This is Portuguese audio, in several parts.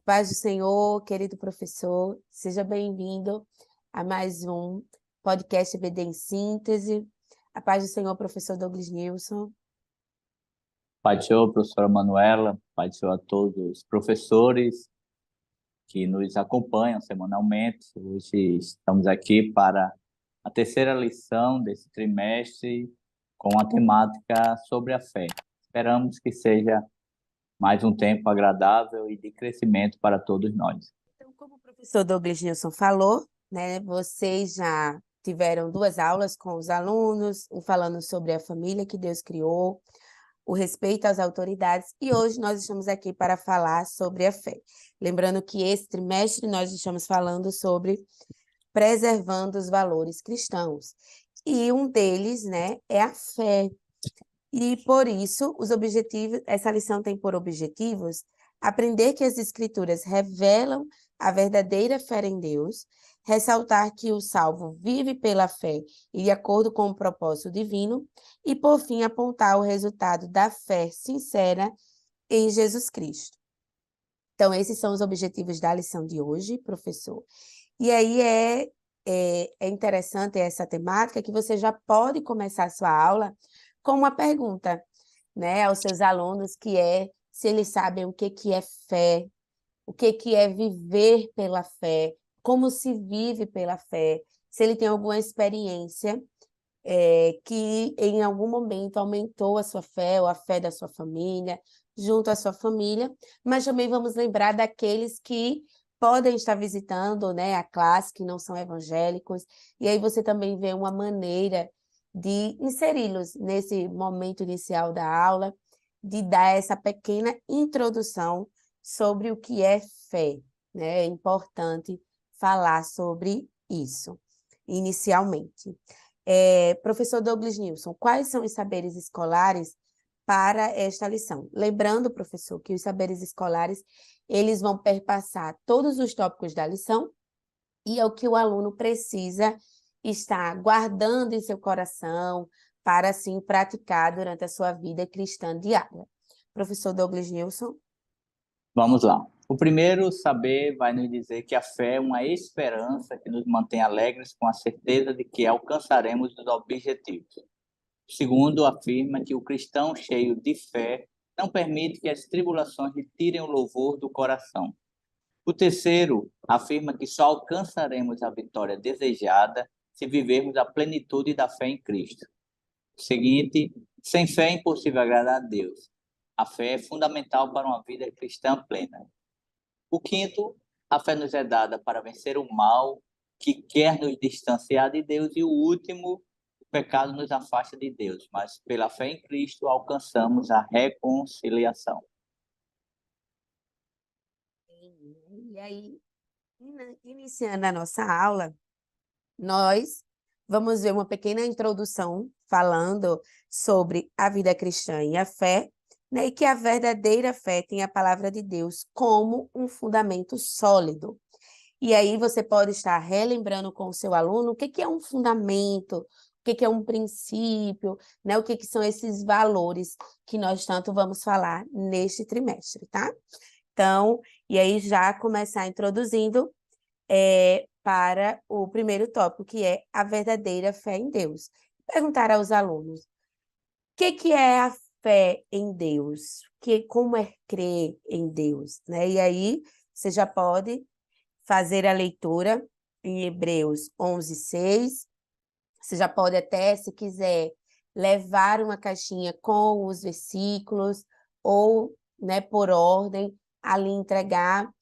Paz do Senhor, querido professor, seja bem-vindo a mais um podcast EBD em Síntese. A paz do Senhor, professor Douglas Nilson. Pai do Senhor, professora Manuela, Pai do Senhor a todos os professores que nos acompanham semanalmente. Hoje estamos aqui para a terceira lição desse trimestre com a temática sobre a fé. Esperamos que seja mais um tempo agradável e de crescimento para todos nós. Então, como o professor Douglas Nilson falou, vocês já tiveram 2 aulas com os alunos, um falando sobre a família que Deus criou, o respeito às autoridades, e hoje nós estamos aqui para falar sobre a fé. Lembrando que esse trimestre nós estamos falando sobre preservando os valores cristãos, e um deles, é a fé. E por isso, essa lição tem por objetivos aprender que as Escrituras revelam a verdadeira fé em Deus, ressaltar que o salvo vive pela fé e de acordo com o propósito divino, e, por fim, apontar o resultado da fé sincera em Jesus Cristo. Então, esses são os objetivos da lição de hoje, professor. E aí é interessante essa temática que você já pode começar a sua aula com uma pergunta, aos seus alunos, que é se eles sabem o que é fé, o que é viver pela fé, como se vive pela fé, se ele tem alguma experiência que em algum momento aumentou a sua fé ou a fé da sua família, junto à sua família, mas também vamos lembrar daqueles que podem estar visitando, a classe, que não são evangélicos, e aí você também vê uma maneira de inseri-los nesse momento inicial da aula, de dar essa pequena introdução sobre o que é fé, É importante falar sobre isso, inicialmente. Professor Douglas Nilson, quais são os saberes escolares para esta lição? Lembrando, professor, que os saberes escolares, eles vão perpassar todos os tópicos da lição e é o que o aluno precisa estar guardando em seu coração para, assim, praticar durante a sua vida cristã diária. Professor Douglas Nilson. Vamos lá. O primeiro saber vai nos dizer que a fé é uma esperança que nos mantém alegres com a certeza de que alcançaremos os objetivos. O segundo afirma que o cristão cheio de fé não permite que as tribulações lhe tirem o louvor do coração. O terceiro afirma que só alcançaremos a vitória desejada se vivermos a plenitude da fé em Cristo. O seguinte, sem fé é impossível agradar a Deus. A fé é fundamental para uma vida cristã plena. O quinto, a fé nos é dada para vencer o mal que quer nos distanciar de Deus. E o último, o pecado nos afasta de Deus, mas pela fé em Cristo alcançamos a reconciliação. E aí, iniciando a nossa aula, nós vamos ver uma pequena introdução falando sobre a vida cristã e a fé, e que a verdadeira fé tem a palavra de Deus como um fundamento sólido. E aí você pode estar relembrando com o seu aluno o que é um fundamento, o que é um princípio, o que são esses valores que nós tanto vamos falar neste trimestre, tá? Então, e aí já começar introduzindo para o primeiro tópico, que é a verdadeira fé em Deus. Perguntar aos alunos, o que é a fé em Deus? Como é crer em Deus? E aí, você já pode fazer a leitura em Hebreus 11:6. Você já pode até, se quiser, levar uma caixinha com os versículos ou, por ordem, ali entregar.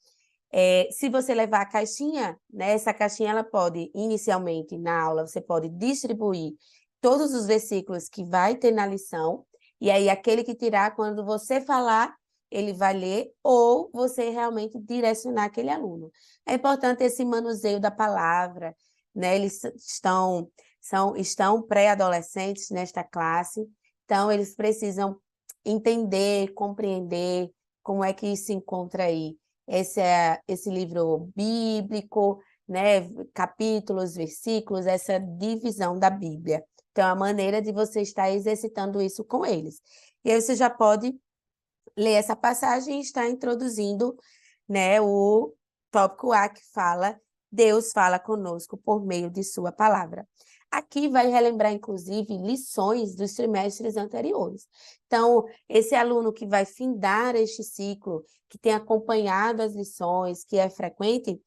Se você levar a caixinha, essa caixinha ela pode, inicialmente, na aula, você pode distribuir todos os versículos que vai ter na lição, e aí aquele que tirar, quando você falar, ele vai ler, ou você realmente direcionar aquele aluno. É importante esse manuseio da palavra, Eles estão pré-adolescentes nesta classe, então eles precisam entender, compreender como é que isso se encontra aí. Esse livro bíblico, capítulos, versículos, essa divisão da Bíblia. Então, a maneira de você estar exercitando isso com eles. E aí você já pode ler essa passagem e estar introduzindo, né, o tópico A que fala, Deus fala conosco por meio de sua palavra. Aqui vai relembrar, inclusive, lições dos trimestres anteriores. Então, esse aluno que vai findar este ciclo, que tem acompanhado as lições, que é frequente,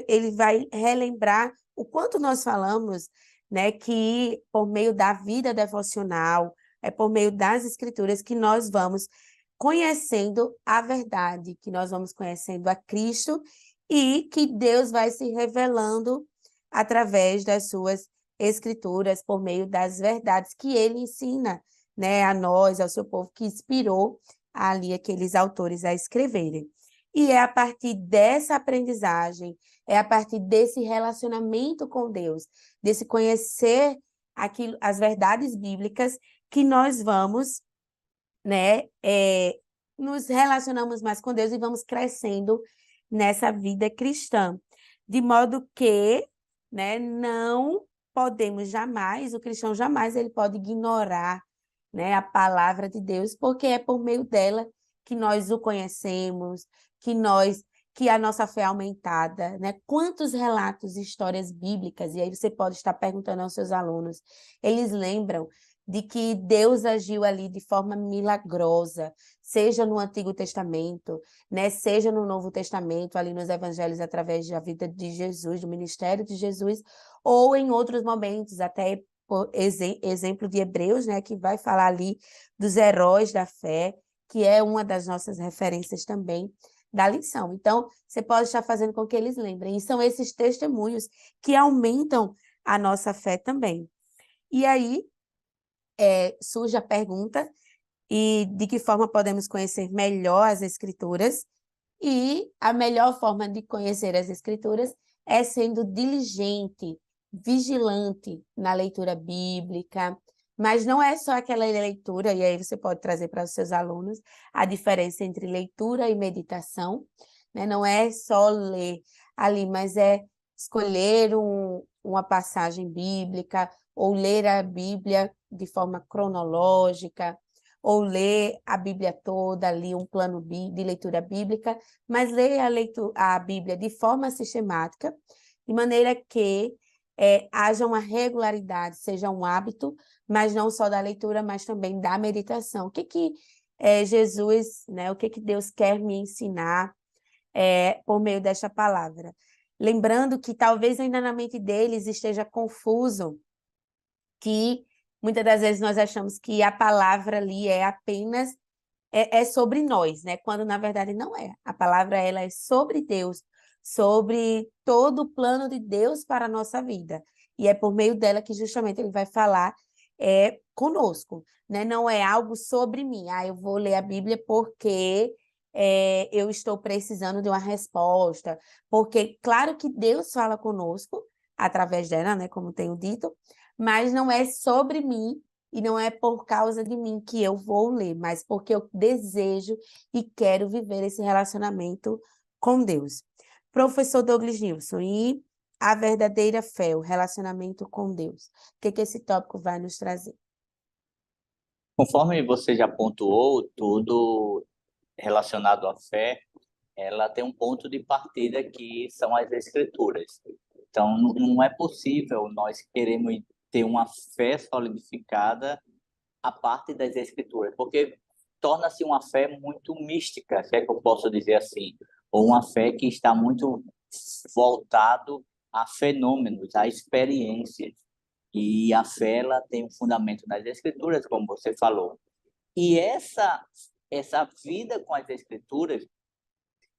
ele vai relembrar o quanto nós falamos, né, que por meio da vida devocional, é por meio das escrituras que nós vamos conhecendo a verdade, que nós vamos conhecendo a Cristo e que Deus vai se revelando através das suas escrituras, por meio das verdades que ele ensina, né, a nós, ao seu povo, que inspirou ali aqueles autores a escreverem. E é a partir dessa aprendizagem, é a partir desse relacionamento com Deus, desse conhecer as verdades bíblicas, que nós vamos, né, nos relacionamos mais com Deus e vamos crescendo nessa vida cristã. De modo que, né, não podemos jamais, o cristão jamais ele pode ignorar, né, a palavra de Deus, porque é por meio dela que nós o conhecemos, que a nossa fé é aumentada, né? Quantos relatos e histórias bíblicas, e aí você pode estar perguntando aos seus alunos, eles lembram de que Deus agiu ali de forma milagrosa, seja no Antigo Testamento, né, seja no Novo Testamento, ali nos Evangelhos, através da vida de Jesus, do ministério de Jesus, ou em outros momentos, até por exemplo de Hebreus, né, que vai falar ali dos heróis da fé, que é uma das nossas referências também da lição. Então, você pode estar fazendo com que eles lembrem. E são esses testemunhos que aumentam a nossa fé também. E aí, surge a pergunta, e de que forma podemos conhecer melhor as Escrituras? E a melhor forma de conhecer as Escrituras é sendo diligente, vigilante na leitura bíblica, mas não é só aquela leitura, e aí você pode trazer para os seus alunos a diferença entre leitura e meditação, né? Não é só ler ali, mas é escolher uma passagem bíblica, ou ler a Bíblia de forma cronológica, ou ler a Bíblia toda ali, um plano de leitura bíblica, mas ler a Bíblia de forma sistemática, de maneira que haja uma regularidade, seja um hábito, mas não só da leitura, mas também da meditação. O que Jesus, né, o que Deus quer me ensinar por meio desta palavra? Lembrando que talvez ainda na mente deles esteja confuso, que muitas das vezes nós achamos que a palavra ali é apenas sobre nós, né? Quando na verdade não é. A palavra ela é sobre Deus, sobre todo o plano de Deus para a nossa vida. E é por meio dela que justamente ele vai falar conosco, né? Não é algo sobre mim. Eu vou ler a Bíblia porque eu estou precisando de uma resposta. Porque, claro que Deus fala conosco através dela, né? Como tenho dito, mas não é sobre mim e não é por causa de mim que eu vou ler, mas porque eu desejo e quero viver esse relacionamento com Deus. Professor Douglas Nilson, e a verdadeira fé, o relacionamento com Deus? O que esse tópico vai nos trazer? Conforme você já pontuou, tudo relacionado à fé, ela tem um ponto de partida que são as Escrituras. Então, não é possível nós queremos ter uma fé solidificada a parte das Escrituras, porque torna-se uma fé muito mística, se é que eu posso dizer assim, ou uma fé que está muito voltado a fenômenos, a experiências. E a fé ela tem um fundamento nas Escrituras, como você falou. E essa vida com as Escrituras,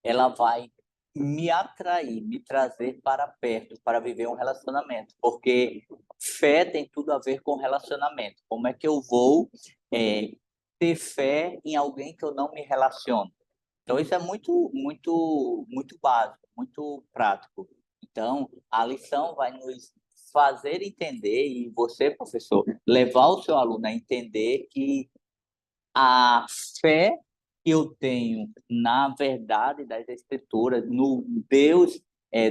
ela vai me atrair, me trazer para perto, para viver um relacionamento, porque fé tem tudo a ver com relacionamento. Como é que eu vou ter fé em alguém que eu não me relaciono? Então isso é muito básico, muito prático. Então a lição vai nos fazer entender, e você, professor, levar o seu aluno a entender que a fé que eu tenho na verdade das Escrituras, no Deus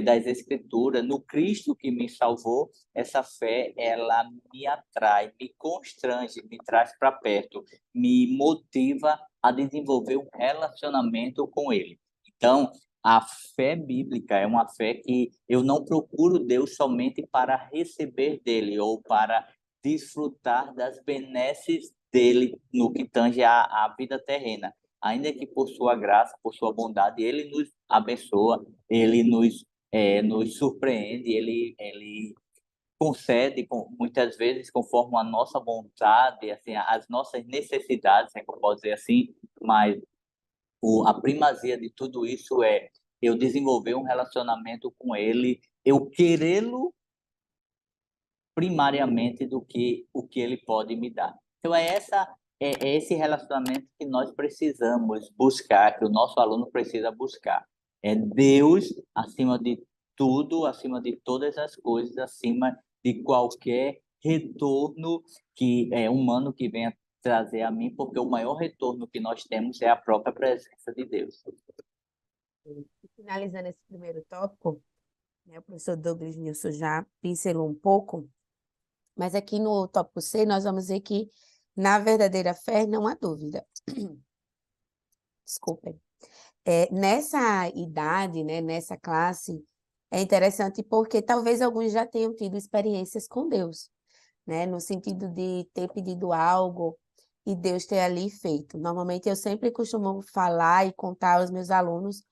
das Escrituras, no Cristo que me salvou, essa fé, ela me atrai, me constrange, me traz para perto, me motiva a desenvolver um relacionamento com Ele. Então, A fé bíblica é uma fé que eu não procuro Deus somente para receber dele ou para desfrutar das benesses dele no que tange a vida terrena. Ainda que por sua graça, por sua bondade, ele nos abençoa, ele nos surpreende, ele concede muitas vezes conforme a nossa vontade, assim, as nossas necessidades, né, que eu posso dizer assim, mas a primazia de tudo isso é eu desenvolver um relacionamento com ele, eu querê-lo primariamente do que o que ele pode me dar. Então é esse relacionamento que nós precisamos buscar, que o nosso aluno precisa buscar. É Deus acima de tudo, acima de todas as coisas, acima de qualquer retorno que é humano que venha trazer a mim, porque o maior retorno que nós temos é a própria presença de Deus. Finalizando esse primeiro tópico, né, o professor Douglas Nilson já pincelou um pouco, mas aqui no tópico C nós vamos ver que na verdadeira fé não há dúvida. Desculpem. Nessa idade, né, nessa classe, é interessante porque talvez alguns já tenham tido experiências com Deus, né, no sentido de ter pedido algo e Deus ter ali feito. Normalmente eu sempre costumo falar e contar aos meus alunos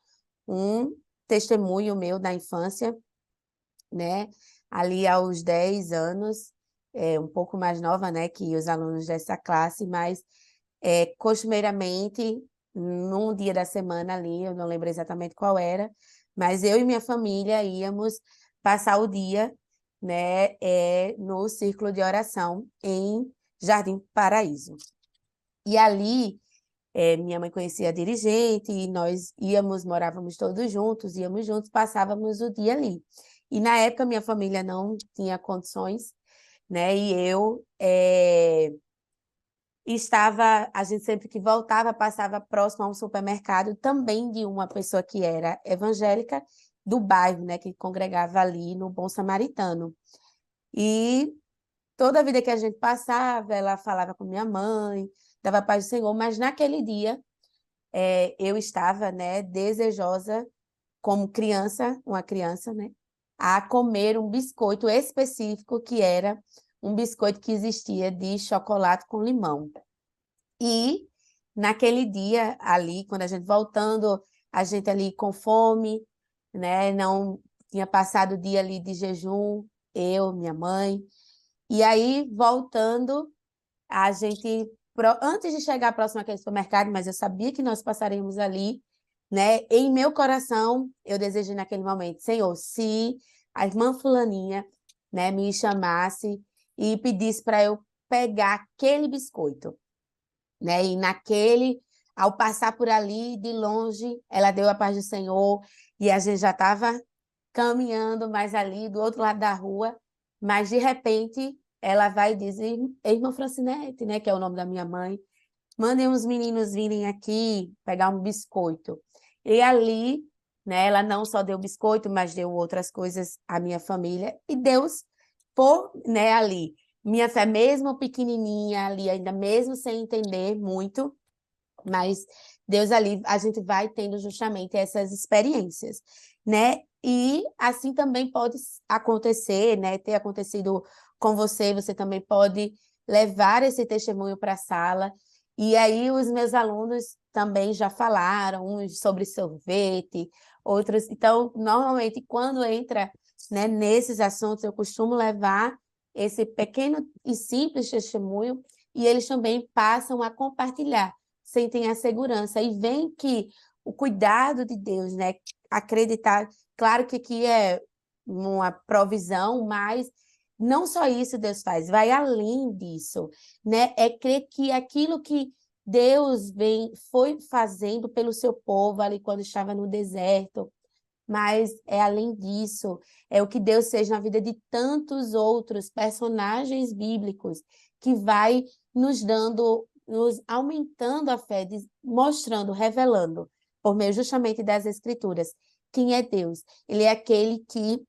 um testemunho meu da infância, né, ali aos 10 anos, um pouco mais nova, né, que os alunos dessa classe, mas costumeiramente, num dia da semana ali, eu não lembro exatamente qual era, mas eu e minha família íamos passar o dia, né, no círculo de oração em Jardim Paraíso. E ali, minha mãe conhecia a dirigente, e nós morávamos todos juntos, íamos juntos, passávamos o dia ali. E na época minha família não tinha condições, né, e eu a gente sempre que voltava, passava próximo a um supermercado, também de uma pessoa que era evangélica, do bairro, né, que congregava ali no Bom Samaritano. E toda a vida que a gente passava, ela falava com minha mãe, dava paz do Senhor, mas naquele dia eu estava, né, desejosa, como criança, uma criança, né, a comer um biscoito específico, que era um biscoito que existia de chocolate com limão. E naquele dia ali, quando a gente voltando, a gente ali com fome, né, não tinha passado o dia ali de jejum, eu, minha mãe, e aí voltando, a gente, antes de chegar próximo àquele supermercado, mas eu sabia que nós passaríamos ali, né? Em meu coração, eu desejei naquele momento, Senhor, se a irmã fulaninha, né, me chamasse e pedisse para eu pegar aquele biscoito, né? E ao passar por ali, de longe, ela deu a paz do Senhor e a gente já estava caminhando mais ali do outro lado da rua, mas de repente ela vai dizer, irmã Francinete, né, que é o nome da minha mãe, mandem os meninos virem aqui pegar um biscoito. E ali, né, ela não só deu biscoito, mas deu outras coisas à minha família, e Deus, né, ali, minha fé mesmo pequenininha ali, ainda mesmo sem entender muito, mas Deus ali, a gente vai tendo justamente essas experiências, né? E assim também pode acontecer, né? Ter acontecido com você, você também pode levar esse testemunho para a sala. E aí os meus alunos também já falaram, uns sobre sorvete, outros. Então, normalmente, quando entra, né, nesses assuntos, eu costumo levar esse pequeno e simples testemunho e eles também passam a compartilhar, sentem a segurança e veem que o cuidado de Deus, né? Acreditar, claro que aqui é uma provisão, mas não só isso Deus faz, vai além disso, né? É crer que aquilo que Deus foi fazendo pelo seu povo ali quando estava no deserto, mas é além disso, é o que Deus fez na vida de tantos outros personagens bíblicos que vai nos aumentando a fé, mostrando, revelando, por meio justamente das Escrituras, quem é Deus. Ele é aquele que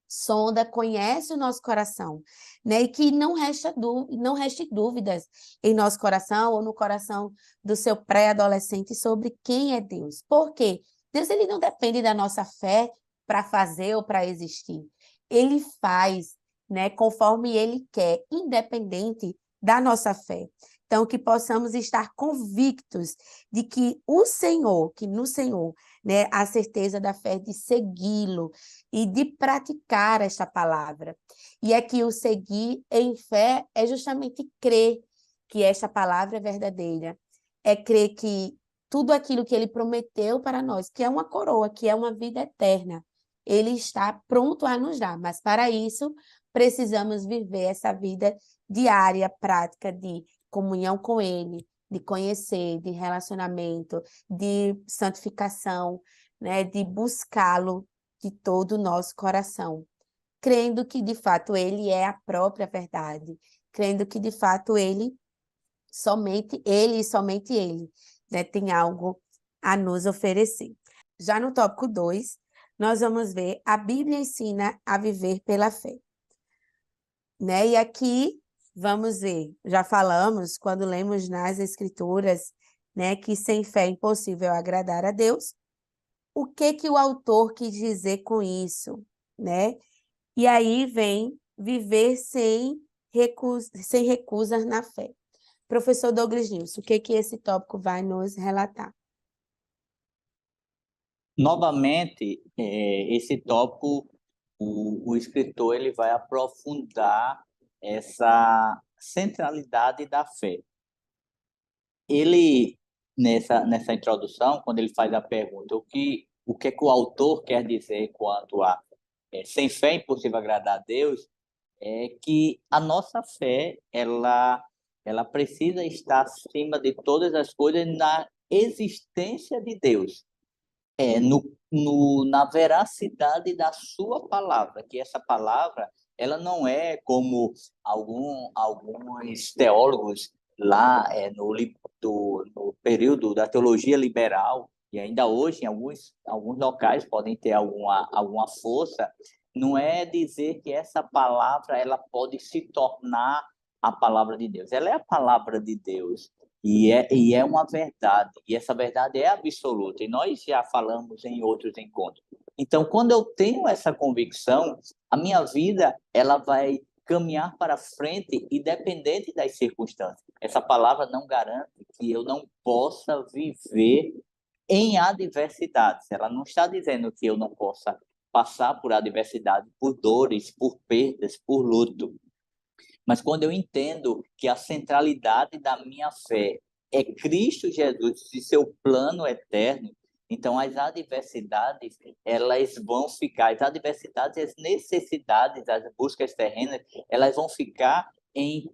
sonda, conhece o nosso coração, né? E que não reste dúvidas em nosso coração ou no coração do seu pré-adolescente sobre quem é Deus. Por quê? Deus, ele não depende da nossa fé para fazer ou para existir. Ele faz, né, conforme ele quer, independente da nossa fé. Então, que possamos estar convictos de que o Senhor, que no Senhor, né, a certeza da fé de segui-lo e de praticar esta palavra. E é que o seguir em fé é justamente crer que esta palavra é verdadeira, é crer que tudo aquilo que ele prometeu para nós, que é uma coroa, que é uma vida eterna, ele está pronto a nos dar, mas para isso precisamos viver essa vida diária, prática de comunhão com ele, de conhecer, de relacionamento, de santificação, né, de buscá-lo de todo o nosso coração, crendo que de fato ele é a própria verdade, crendo que de fato somente ele, né, tem algo a nos oferecer. Já no tópico 2, nós vamos ver a Bíblia ensina a viver pela fé. Né? E aqui vamos ver, já falamos quando lemos nas Escrituras, né, que sem fé é impossível agradar a Deus. O que o autor quis dizer com isso, né? E aí vem viver sem recusas na fé. Professor Douglas Nilson, o que esse tópico vai nos relatar? Novamente, esse tópico, o escritor ele vai aprofundar essa centralidade da fé. Ele, nessa introdução, quando ele faz a pergunta, o que é que o autor quer dizer quanto a sem fé é impossível agradar a Deus, é que a nossa fé, ela precisa estar acima de todas as coisas na existência de Deus, na veracidade da sua palavra, que essa palavra, ela não é como alguns teólogos lá no período da teologia liberal, e ainda hoje em alguns locais podem ter alguma força, não é dizer que essa palavra ela pode se tornar a palavra de Deus. Ela é a palavra de Deus. E é uma verdade, e essa verdade é absoluta, e nós já falamos em outros encontros. Então, quando eu tenho essa convicção, a minha vida ela vai caminhar para frente, independente das circunstâncias. Essa palavra não garante que eu não possa viver em adversidades. Ela não está dizendo que eu não possa passar por adversidade, por dores, por perdas, por luto. Mas quando eu entendo que a centralidade da minha fé é Cristo Jesus e seu plano eterno, então as adversidades, elas vão ficar, as adversidades, as necessidades, as buscas terrenas, elas vão ficar em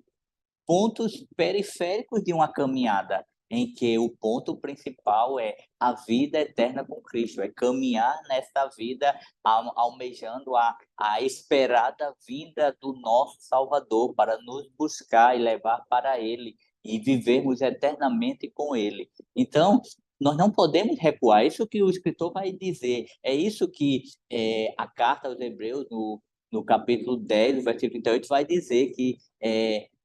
pontos periféricos de uma caminhada, em que o ponto principal é a vida eterna com Cristo, é caminhar nessa vida almejando a esperada vinda do nosso Salvador para nos buscar e levar para Ele e vivermos eternamente com Ele. Então, nós não podemos recuar, é isso que o escritor vai dizer, é isso que a carta aos Hebreus, no capítulo 10, versículo 38, vai dizer que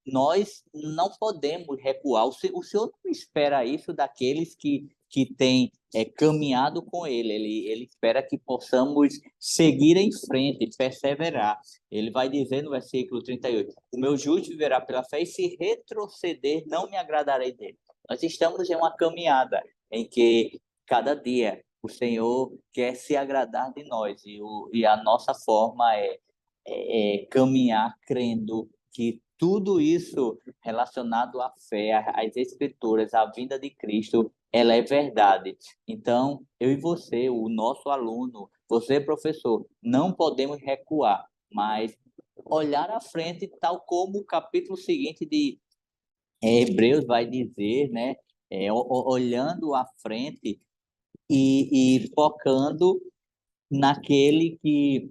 nós não podemos recuar. O Senhor não espera isso daqueles que têm caminhado com Ele. Ele espera que possamos seguir em frente, perseverar. Ele vai dizer no versículo 38, o meu justo viverá pela fé e se retroceder, não me agradarei dele. Nós estamos em uma caminhada em que cada dia o Senhor quer se agradar de nós e a nossa forma é caminhar crendo que tudo isso relacionado à fé, às escrituras, à vinda de Cristo, ela é verdade. Então, eu e você, o nosso aluno, você, professor, não podemos recuar, mas olhar à frente, tal como o capítulo seguinte de Hebreus vai dizer, né? Olhando à frente e focando naquele que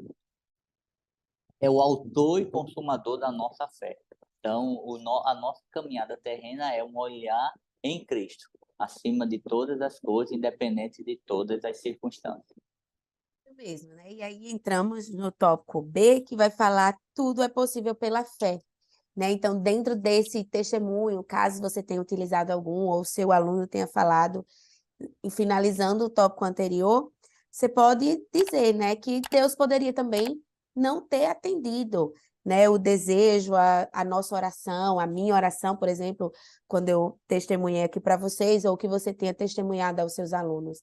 é o autor e consumador da nossa fé. Então, a nossa caminhada terrena é um olhar em Cristo, acima de todas as coisas, independente de todas as circunstâncias. Isso mesmo, né? E aí entramos no tópico B, que vai falar tudo é possível pela fé. Né? Então, dentro desse testemunho, caso você tenha utilizado algum ou seu aluno tenha falado, e finalizando o tópico anterior, você pode dizer, né, que Deus poderia também não ter atendido, né, o desejo, a nossa oração, a minha oração, por exemplo, quando eu testemunhei aqui para vocês, ou que você tenha testemunhado aos seus alunos.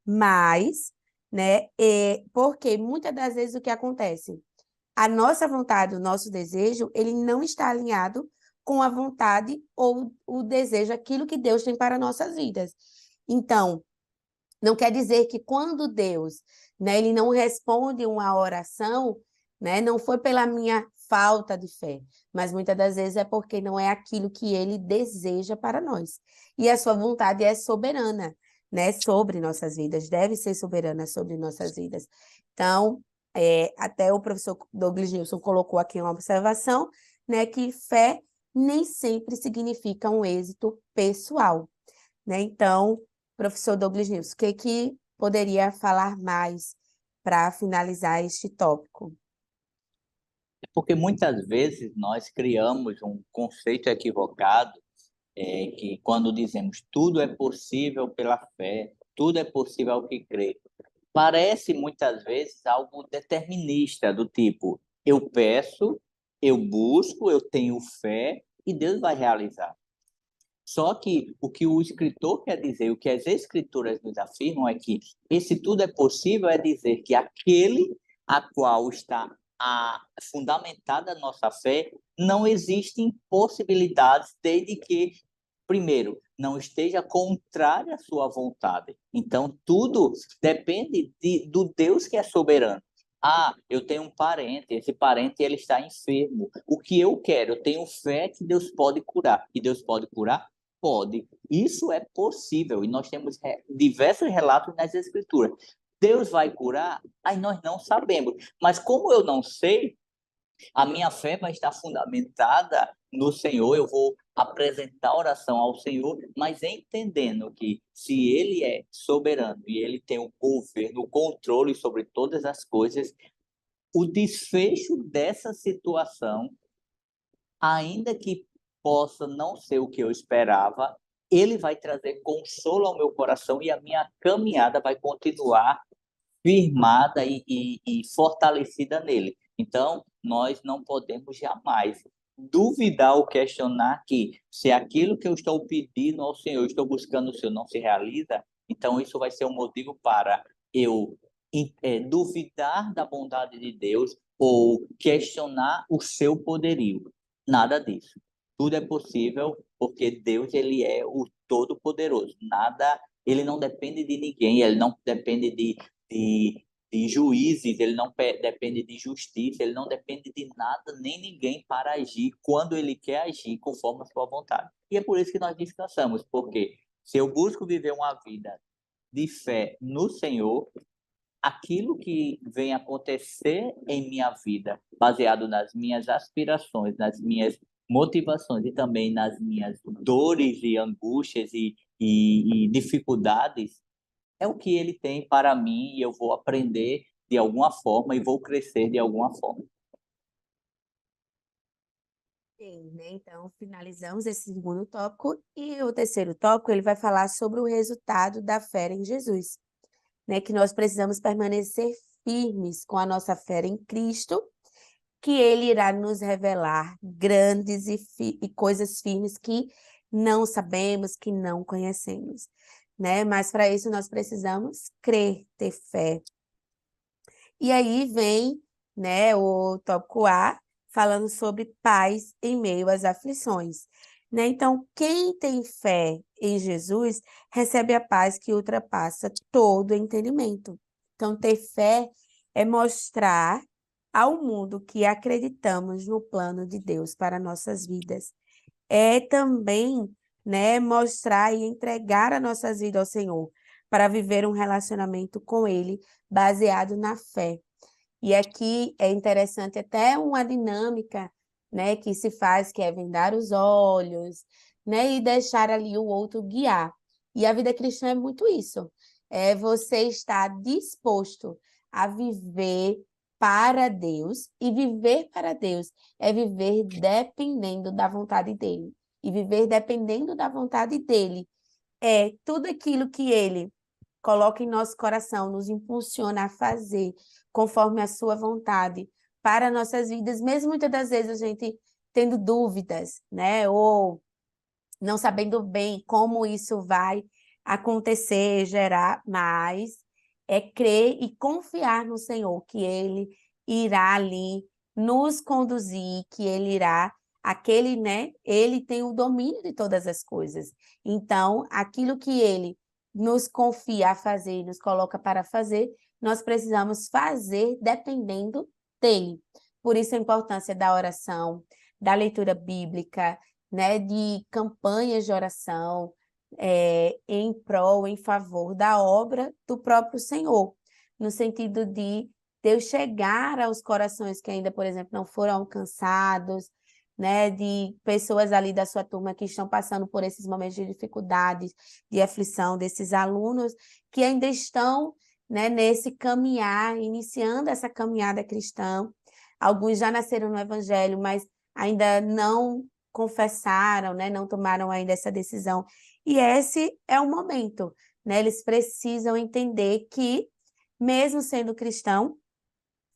Mas, né, porque muitas das vezes o que acontece? A nossa vontade, o nosso desejo, ele não está alinhado com a vontade ou o desejo, aquilo que Deus tem para nossas vidas. Então, não quer dizer que quando Deus, né, ele não responde uma oração, né, não foi pela minha falta de fé, mas muitas das vezes é porque não é aquilo que ele deseja para nós. E a sua vontade é soberana, né, sobre nossas vidas, deve ser soberana sobre nossas vidas. Então, até o professor Douglas Nilson colocou aqui uma observação, né, que fé nem sempre significa um êxito pessoal, né? Então, professor Douglas Nilson, o que poderia falar mais para finalizar este tópico? Porque muitas vezes nós criamos um conceito equivocado, que quando dizemos tudo é possível pela fé, tudo é possível ao que crê, parece muitas vezes algo determinista, do tipo, eu peço, eu busco, eu tenho fé e Deus vai realizar. Só que o que o escritor quer dizer, o que as escrituras nos afirmam é que esse tudo é possível é dizer que aquele a qual está fundamentada a nossa fé, não existem possibilidades desde que, primeiro, não esteja contrária à sua vontade. Então, tudo depende do Deus que é soberano. Ah, eu tenho um parente, esse parente ele está enfermo. O que eu quero? Eu tenho fé que Deus pode curar. E Deus pode curar? Pode. Isso é possível. E nós temos diversos relatos nas Escrituras. Deus vai curar? Aí nós não sabemos. Mas como eu não sei, a minha fé vai estar fundamentada no Senhor. Eu vou apresentar oração ao Senhor, mas entendendo que se Ele é soberano e Ele tem o governo, o controle sobre todas as coisas, o desfecho dessa situação, ainda que possa não ser o que eu esperava, Ele vai trazer consolo ao meu coração e a minha caminhada vai continuar firmada e fortalecida nele. Então, nós não podemos jamais duvidar ou questionar que se aquilo que eu estou pedindo ao Senhor, estou buscando o Senhor, não se realiza, então isso vai ser um motivo para eu duvidar da bondade de Deus ou questionar o seu poderio. Nada disso. Tudo é possível porque Deus ele é o Todo-Poderoso. Nada, ele não depende de ninguém, ele não depende de juízes, ele não depende de justiça, ele não depende de nada nem ninguém para agir quando ele quer agir conforme a sua vontade. E é por isso que nós descansamos, porque se eu busco viver uma vida de fé no Senhor, aquilo que vem acontecer em minha vida, baseado nas minhas aspirações, nas minhas motivações e também nas minhas dores e angústias e dificuldades, é o que ele tem para mim e eu vou aprender de alguma forma e vou crescer de alguma forma. Sim, né? Então, finalizamos esse segundo tópico e o terceiro tópico, ele vai falar sobre o resultado da fé em Jesus, né? Que nós precisamos permanecer firmes com a nossa fé em Cristo, que ele irá nos revelar grandes e coisas firmes que não sabemos, que não conhecemos, né? Mas para isso nós precisamos crer, ter fé. E aí vem, né, o tópico A, falando sobre paz em meio às aflições, né? Então, quem tem fé em Jesus recebe a paz que ultrapassa todo entendimento. Então, ter fé é mostrar ao mundo que acreditamos no plano de Deus para nossas vidas. É também, né, mostrar e entregar as nossas vidas ao Senhor para viver um relacionamento com Ele baseado na fé. E aqui é interessante até uma dinâmica, né, que se faz, que é vendar os olhos, né, e deixar ali o outro guiar. E a vida cristã é muito isso. É você estar disposto a viver para Deus, e viver para Deus é viver dependendo da vontade dele. E viver dependendo da vontade dele é tudo aquilo que ele coloca em nosso coração, nos impulsiona a fazer conforme a sua vontade para nossas vidas, mesmo muitas das vezes a gente tendo dúvidas, né? Ou não sabendo bem como isso vai acontecer, gerar, mas é crer e confiar no Senhor, que Ele irá ali nos conduzir, que Ele irá, aquele, né? Ele tem o domínio de todas as coisas. Então, aquilo que Ele nos confia a fazer, nos coloca para fazer, nós precisamos fazer dependendo dele. Por isso a importância da oração, da leitura bíblica, né, de campanhas de oração em prol, em favor da obra do próprio Senhor, no sentido de Deus chegar aos corações que ainda, por exemplo, não foram alcançados, né, de pessoas ali da sua turma que estão passando por esses momentos de dificuldades, de aflição, desses alunos que ainda estão, né, nesse caminhar, iniciando essa caminhada cristã. Alguns já nasceram no Evangelho, mas ainda não confessaram, né? Não tomaram ainda essa decisão. E esse é o momento, né? Eles precisam entender que, mesmo sendo cristão,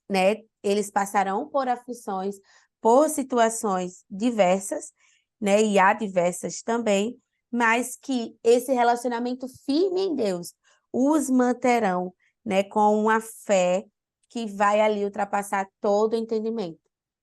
né? Eles passarão por aflições, por situações diversas, né? E há diversas também, mas que esse relacionamento firme em Deus os manterão, né? Com uma fé que vai ali ultrapassar todo o entendimento.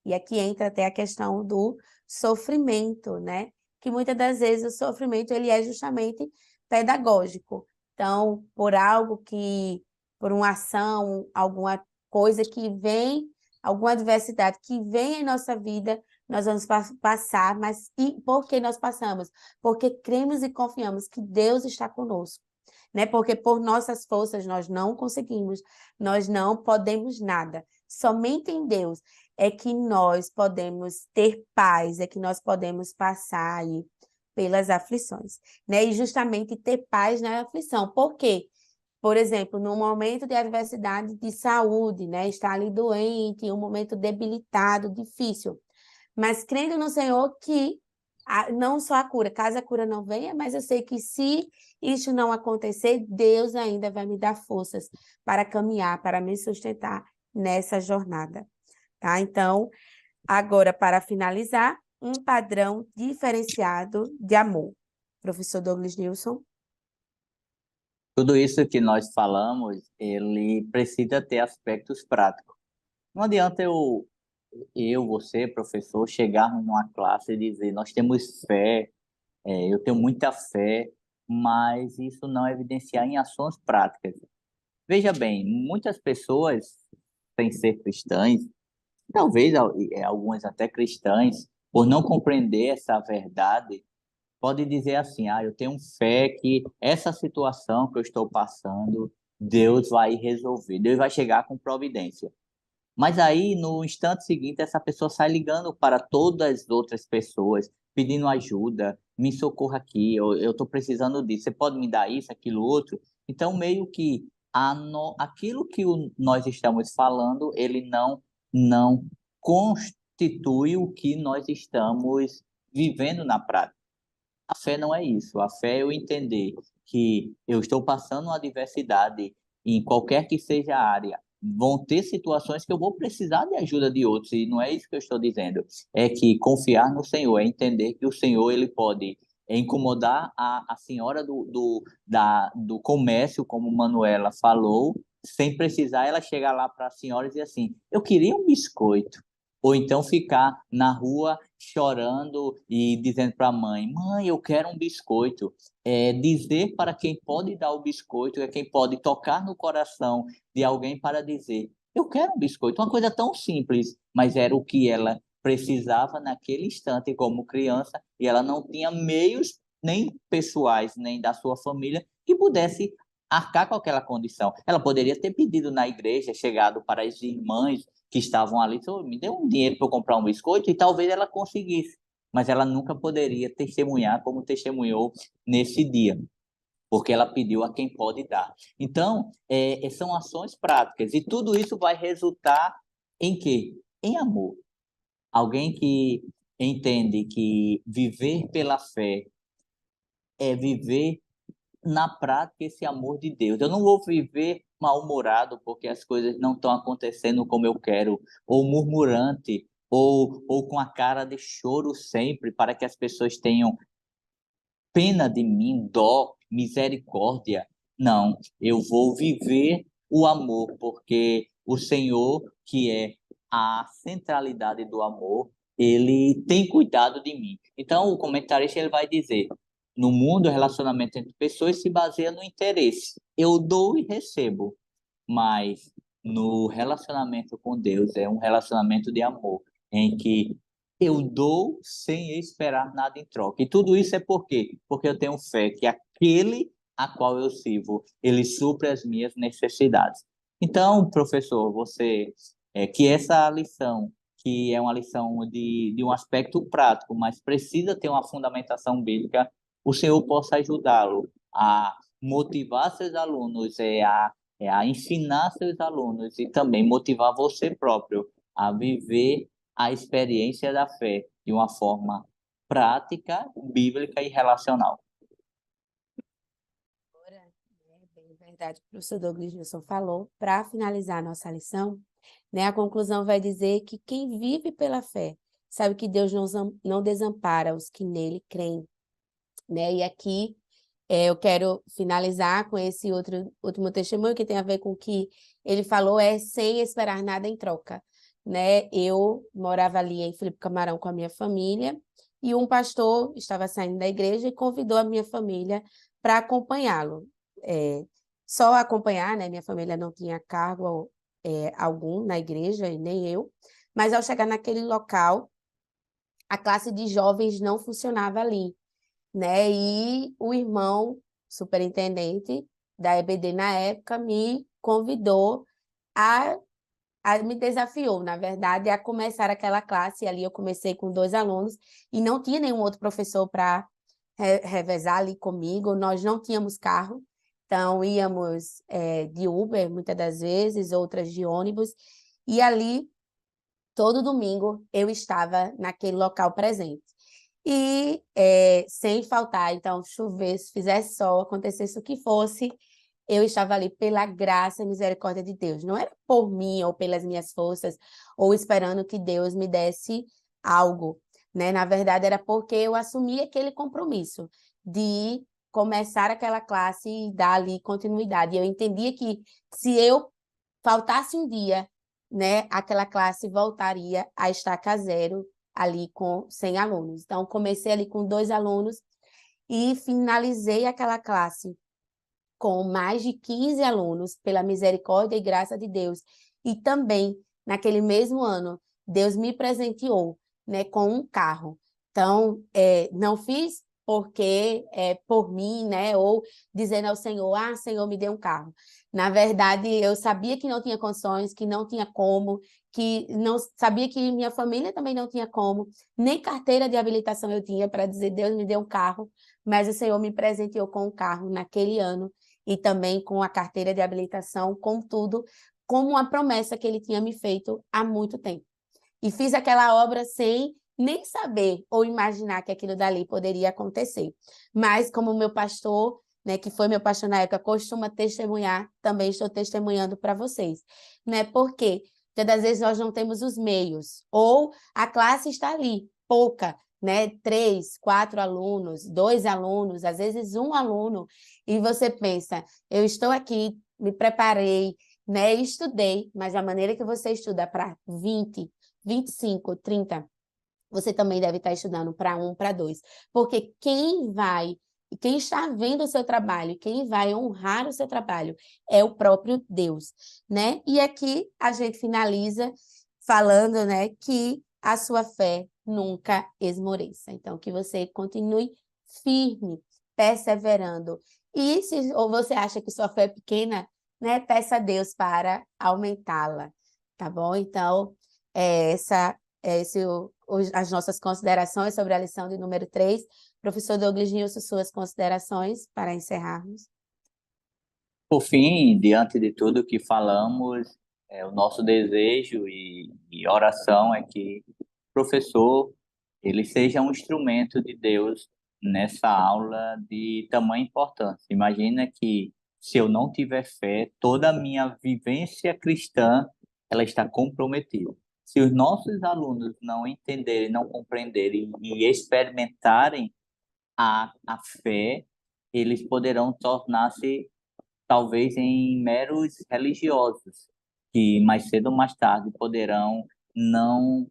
E aqui entra até a questão do sofrimento, né? Que muitas das vezes o sofrimento ele é justamente pedagógico. Então, por algo que, por uma ação, alguma coisa que vem, alguma adversidade que vem em nossa vida, nós vamos passar, mas e por que nós passamos? Porque cremos e confiamos que Deus está conosco, né? Porque por nossas forças nós não conseguimos, nós não podemos nada. Somente em Deus é que nós podemos ter paz, é que nós podemos passar aí pelas aflições, né? E justamente ter paz na aflição. Por quê? Por exemplo, no momento de adversidade de saúde, né? Está ali doente, em um momento debilitado, difícil. Mas crendo no Senhor que não só a cura, caso a cura não venha, mas eu sei que se isso não acontecer, Deus ainda vai me dar forças para caminhar, para me sustentar nessa jornada, tá? Então, agora, para finalizar, um padrão diferenciado de amor. Professor Douglas Nilson. Tudo isso que nós falamos, ele precisa ter aspectos práticos. Não adianta você, professor, chegarmos numa classe e dizer, nós temos fé, eu tenho muita fé, mas isso não evidenciar em ações práticas. Veja bem, muitas pessoas, sem ser cristãs, talvez algumas até cristãs, por não compreender essa verdade, pode dizer assim, eu tenho fé que essa situação que eu estou passando, Deus vai resolver, Deus vai chegar com providência. Mas aí, no instante seguinte, essa pessoa sai ligando para todas as outras pessoas, pedindo ajuda, me socorra aqui, eu estou precisando disso, você pode me dar isso, aquilo, outro? Então, meio que aquilo que nós estamos falando, ele não constitui o que nós estamos vivendo na prática. A fé não é isso. A fé é eu entender que eu estou passando uma adversidade em qualquer que seja a área. Vão ter situações que eu vou precisar de ajuda de outros, e não é isso que eu estou dizendo. É que confiar no Senhor, é entender que o Senhor ele pode incomodar a senhora do comércio, como Manuela falou, sem precisar ela chegar lá para a senhora e dizer assim: eu queria um biscoito. Ou então ficar na rua chorando e dizendo para a mãe: mãe, eu quero um biscoito. Dizer para quem pode dar o biscoito, é quem pode tocar no coração de alguém para dizer: eu quero um biscoito. Uma coisa tão simples, mas era o que ela precisava naquele instante como criança, e ela não tinha meios nem pessoais, nem da sua família que pudesse arcar com aquela condição. Ela poderia ter pedido na igreja, chegado para as irmãs que estavam ali, me deu um dinheiro para eu comprar um biscoito, e talvez ela conseguisse, mas ela nunca poderia testemunhar como testemunhou nesse dia, porque ela pediu a quem pode dar. Então, são ações práticas, e tudo isso vai resultar em quê? Em amor. Alguém que entende que viver pela fé é viver na prática esse amor de Deus. Eu não vou viver mal-humorado porque as coisas não estão acontecendo como eu quero, ou murmurante, ou com a cara de choro sempre, para que as pessoas tenham pena de mim, dó, misericórdia. Não, eu vou viver o amor, porque o Senhor, que é a centralidade do amor, ele tem cuidado de mim. Então, o comentarista ele vai dizer: no mundo, o relacionamento entre pessoas se baseia no interesse. Eu dou e recebo, mas no relacionamento com Deus é um relacionamento de amor, em que eu dou sem esperar nada em troca. E tudo isso é por quê? Porque eu tenho fé que aquele a qual eu sirvo, ele supre as minhas necessidades. Então, professor, que essa lição, que é uma lição de um aspecto prático, mas precisa ter uma fundamentação bíblica, o senhor possa ajudá-lo a motivar seus alunos, a ensinar seus alunos e também motivar você próprio a viver a experiência da fé de uma forma prática, bíblica e relacional. Agora, é bem verdade, o professor Douglas Nilson falou. Para finalizar a nossa lição, né, a conclusão vai dizer que quem vive pela fé sabe que Deus não desampara os que nele creem, né? E aqui eu quero finalizar com esse último testemunho que tem a ver com o que ele falou, sem esperar nada em troca, né? Eu morava ali em Felipe Camarão com a minha família e um pastor estava saindo da igreja e convidou a minha família para acompanhá-lo. Só acompanhar, né? Minha família não tinha cargo algum na igreja, e nem eu, mas ao chegar naquele local, a classe de jovens não funcionava ali, né? E o irmão superintendente da EBD na época me convidou me desafiou, na verdade, a começar aquela classe. E ali eu comecei com 2 alunos e não tinha nenhum outro professor para revezar ali comigo. Nós não tínhamos carro, então íamos de Uber muitas das vezes, outras de ônibus, e ali todo domingo eu estava naquele local presente. E sem faltar, então, chover, se fizesse sol, acontecesse o que fosse, eu estava ali pela graça e misericórdia de Deus. Não era por mim ou pelas minhas forças, ou esperando que Deus me desse algo, né? Na verdade, era porque eu assumi aquele compromisso de começar aquela classe e dar ali continuidade. E eu entendia que se eu faltasse um dia, né, aquela classe voltaria a estaca zero ali com 100 alunos. Então, comecei ali com 2 alunos e finalizei aquela classe com mais de 15 alunos, pela misericórdia e graça de Deus. E também, naquele mesmo ano, Deus me presenteou, né, com um carro. Então, não fiz porque por mim, né, ou dizendo ao Senhor, Senhor, me dê um carro. Na verdade, eu sabia que não tinha condições, que não tinha como, que não sabia que minha família também não tinha como, nem carteira de habilitação eu tinha para dizer, Deus me deu um carro, mas o Senhor me presenteou com um carro naquele ano e também com a carteira de habilitação, com tudo, como uma promessa que ele tinha me feito há muito tempo. E fiz aquela obra sem nem saber ou imaginar que aquilo dali poderia acontecer. Mas como o meu pastor, né, que foi meu pastor na época, costuma testemunhar, também estou testemunhando para vocês, né? Porque muitas das vezes nós não temos os meios, ou a classe está ali, pouca, né? 3, 4 alunos, 2 alunos, às vezes um aluno, e você pensa, eu estou aqui, me preparei, né? Estudei, mas a maneira que você estuda para 20, 25, 30, você também deve estar estudando para 1, para 2. Porque quem está vendo o seu trabalho, quem vai honrar o seu trabalho é o próprio Deus, né? E aqui a gente finaliza falando, né, que a sua fé nunca esmoreça. Então, que você continue firme, perseverando. E se ou você acha que sua fé é pequena, né, peça a Deus para aumentá-la, tá bom? Então, as nossas considerações sobre a lição de número 3. Professor Douglas Nilson, suas considerações para encerrarmos. Por fim, diante de tudo que falamos, o nosso desejo e oração é que o professor ele seja um instrumento de Deus nessa aula de tamanha importância. Imagina que se eu não tiver fé, toda a minha vivência cristã ela está comprometida. Se os nossos alunos não entenderem, não compreenderem e experimentarem a fé, eles poderão tornar-se talvez em meros religiosos, que mais cedo ou mais tarde poderão não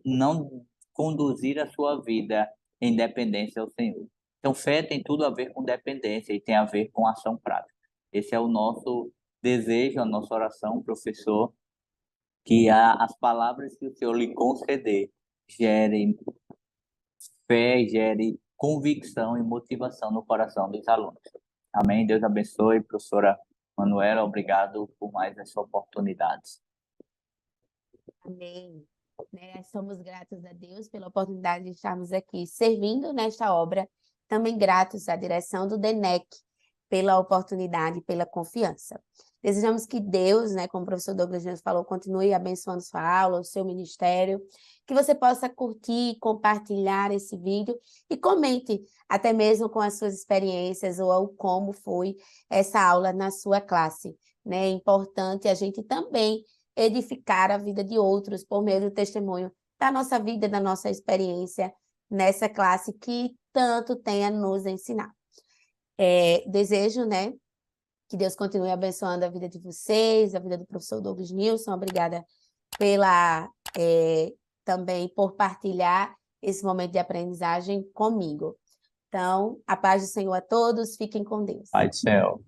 não conduzir a sua vida em dependência ao Senhor. Então, fé tem tudo a ver com dependência e tem a ver com ação prática. Esse é o nosso desejo, a nossa oração, professor, que as palavras que o Senhor lhe conceder gerem fé, gere convicção e motivação no coração dos alunos. Amém? Deus abençoe, professora Manuela, obrigado por mais essa oportunidade. Amém. Né, somos gratos a Deus pela oportunidade de estarmos aqui servindo nesta obra, também gratos à direção do DENEC pela oportunidade e pela confiança. Desejamos que Deus, né, como o professor Douglas News falou, continue abençoando sua aula, o seu ministério, que você possa curtir, compartilhar esse vídeo e comente até mesmo com as suas experiências ou como foi essa aula na sua classe. Né? É importante a gente também edificar a vida de outros por meio do testemunho da nossa vida, da nossa experiência nessa classe que tanto tem a nos ensinar. Desejo, né, que Deus continue abençoando a vida de vocês, a vida do professor Douglas Nilson. Obrigada também por partilhar esse momento de aprendizagem comigo. Então, a paz do Senhor a todos, fiquem com Deus. Pai do céu.